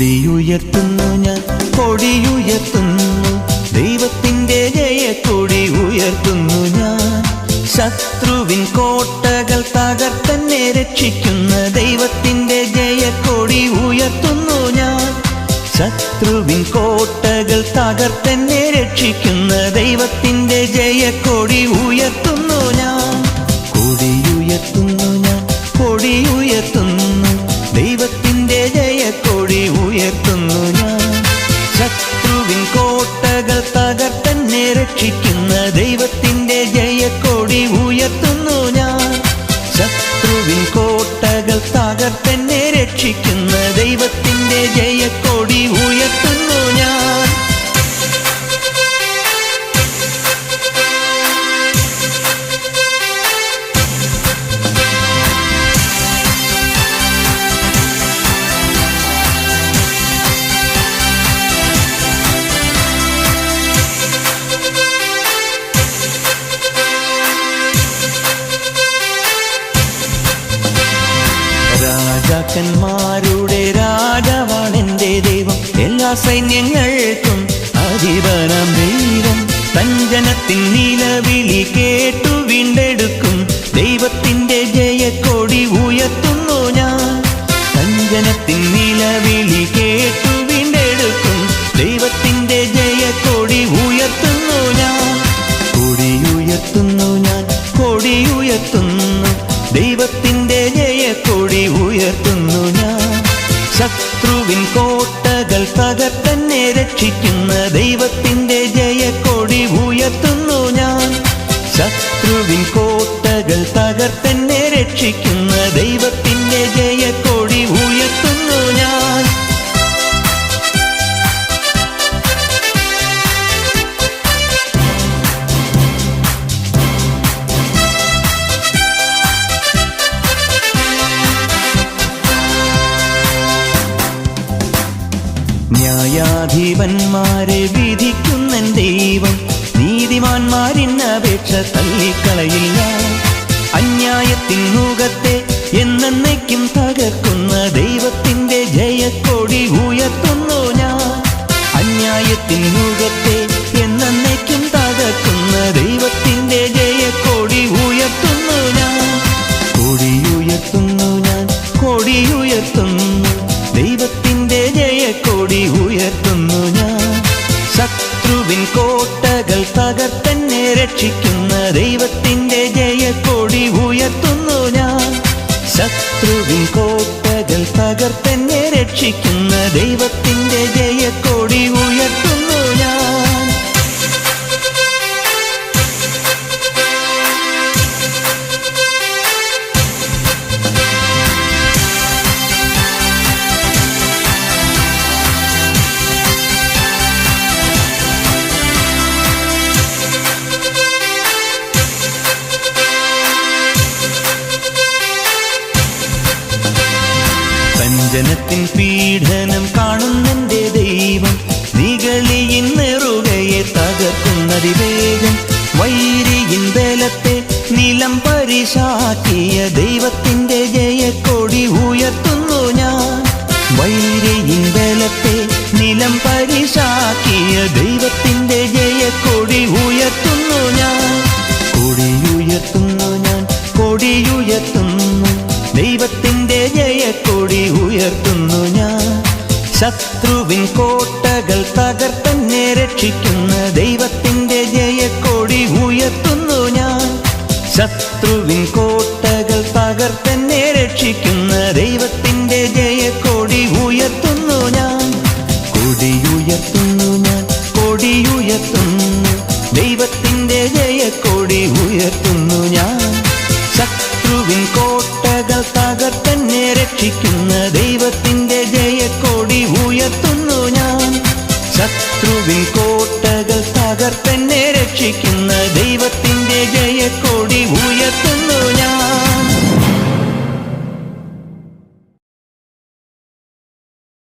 കൊടിയുയർത്തുന്നു ഞാൻ, കൊടിയുയർത്തുന്നു, ദൈവത്തിൻ്റെ ജയക്കൊടി ഉയർത്തുന്നു ഞാൻ. ശത്രുവിൻ കോട്ടകൾ തകർത്തെന്നെ രക്ഷിക്കുന്ന ദൈവത്തിൻ്റെ ജയക്കൊടി ഉയർത്തുന്നു ഞാൻ. ശത്രുവിൻ കോട്ടകൾ തകർത്തെന്നെ രക്ഷിക്കുന്ന ദൈവത്തിൻ്റെ ജയക്കൊടി ഉയർത്തുന്നു ഞാൻ. കൊടിയുയർത്തുന്നു ഞാൻ, കൊടിയുയർത്തുന്നു, ദൈവത്തിൻ്റെ ജയക്കൊടി ഉയർത്തുന്നു ഞാൻ. ശത്രുവിൻ കോട്ടകൾ തകർത്തെന്നെ രക്ഷിക്കുന്ന ദൈവത്തിൻ്റെ ജയക്കൊടി ഉയർത്തുന്നു ഞാൻ. ശത്രുവിൻ കോട്ടകൾ തകർത്തെന്നെ രക്ഷിക്കുന്ന ദൈവത്തിൻ്റെ ജയക്കൊടി ഉയർത്തുന്നു ഞാൻ. രാജാക്കന്മാരുടെ രാജാവാണെന്റെ ദൈവം, എല്ലാ സൈന്യങ്ങൾക്കും അധിപനാം ദൈവം. തഞ്ജനത്തിൻ നിലവിളി കേട്ടു വീണ്ടെടുക്കും ദൈവത്തിൻ്റെ ജയക്കൊടി ഉയർത്തുന്നു ഞാൻ. തഞ്ജനത്തിൻ നിലവിളി കേട്ടു വീണ്ടെടുക്കും ദൈവത്തിൻ്റെ ജയക്കൊടി ഉയർത്തുന്നു ഞാൻ. കൊടിയുയർത്തുന്നു ഞാൻ, കൊടിയുയർത്തുന്നു, ദൈവത്തിൻ്റെ ജയക്കൊടി ഉയർത്തുന്നു ഞാൻ. ശത്രുവിൻ കോട്ടകൾ തകർത്തെന്നെ രക്ഷിക്കുന്ന ദൈവത്തിൻ്റെ ജയക്കൊടി ഉയർത്തുന്നു ഞാൻ. ശത്രുവിൻ കോട്ടകൾ തകർത്തെന്നെ രക്ഷിക്കുന്ന ദൈവത്തിൻ്റെ ജയക്കൊടി ഉയർത്തുന്നു ഞാൻ. ന്യായാധിപന്മാരെ വിധിക്കുന്ന ദൈവം, നീതിമാന്മാരിന്നപേക്ഷ തള്ളിക്കളയില്ല. അന്യായത്തിൻ മുഖത്തെ എന്നേക്കും തകർക്കുന്ന ദൈവത്തിൻ്റെ ജയക്കൊടി ഉയർത്തുന്നു ഞാൻ. അന്യായത്തിൻ മുഖത്തെ എന്നേക്കും തകർക്കുന്ന ദൈവത്തിൻ്റെ ജയക്കൊടി ഉയർത്തുന്നു ഞാൻ. കൊടിയുയർത്തുന്നു ഞാൻ, കൊടിയുയർത്തുന്നു, ദൈവത്തിൻ്റെ ജയക്കൊടി ഉയർത്തുന്നു ഞാൻ. ശത്രുവിൻ കോട്ടകൾ തകർത്തെന്നെ രക്ഷിക്കുന്ന ദൈവത്തിൻ്റെ ജയക്കൊടി ഉയർത്തുന്നു ഞാൻ. ശത്രുവിൻ കോട്ടകൾ തകർത്തെന്നെ രക്ഷിക്കുന്ന ദൈവത്തിൻ്റെ ജയക്കൊടി ഉയർത്തുന്നു ഞാൻ. ജനത്തിൻ പീഡനം കാണുന്നെന്റെ ദൈവം, നിഗളിയിൻ നെറുകയെ തകർക്കുന്നതിവേഗം. വൈരിയിൻ ബലത്തെ നിലം പരിശാക്കിയ ദൈവത്തിൻ്റെ ജയക്കൊടി ഉയർത്തുന്നു ഞാൻ. വൈരിയിൻ ബലത്തെ നിലം പരിശാക്കിയ ദൈവത്തിൻ്റെ ജയക്കൊടി ഉയർത്തുന്നു ഞാൻ. കൊടിയുയർത്തുന്നു ഞാൻ, കൊടിയുയർത്തുന്നു, ദൈവത്തിൻ്റെ ജയക്കൊടി ഉയർത്തുന്നു ഞാൻ. ശത്രുവിൻ കോട്ടകൾ തകർത്തെന്നെ രക്ഷിക്കുന്ന ദൈവത്തിൻ്റെ ജയക്കൊടി ഉയർത്തുന്നു ഞാൻ. ശത്രുവിൻ കോട്ടകൾ തകർത്തെന്നെ രക്ഷിക്കുന്ന ദൈവത്തിൻ്റെ ജയക്കൊടി ഉയർത്തുന്നു ഞാൻ. കൊടിയുയർത്തുന്നു ഞാൻ, കൊടിയുയർത്തുന്നു, ദൈവത്തിൻ്റെ ജയക്കൊടി ഉയർത്തുന്നു ഞാൻ. ശത്രുവിൻ കോട്ടകൾ തകർത്തെന്നെ രക്ഷിക്കുന്ന ദൈവത്തിൻ്റെ ജയക്കൊടി ഉയർത്തുന്നു ഞാൻ. ശത്രുവിൻ കോട്ടകൾ തകർത്തെന്നെ രക്ഷിക്കുന്ന ദൈവത്തിൻ്റെ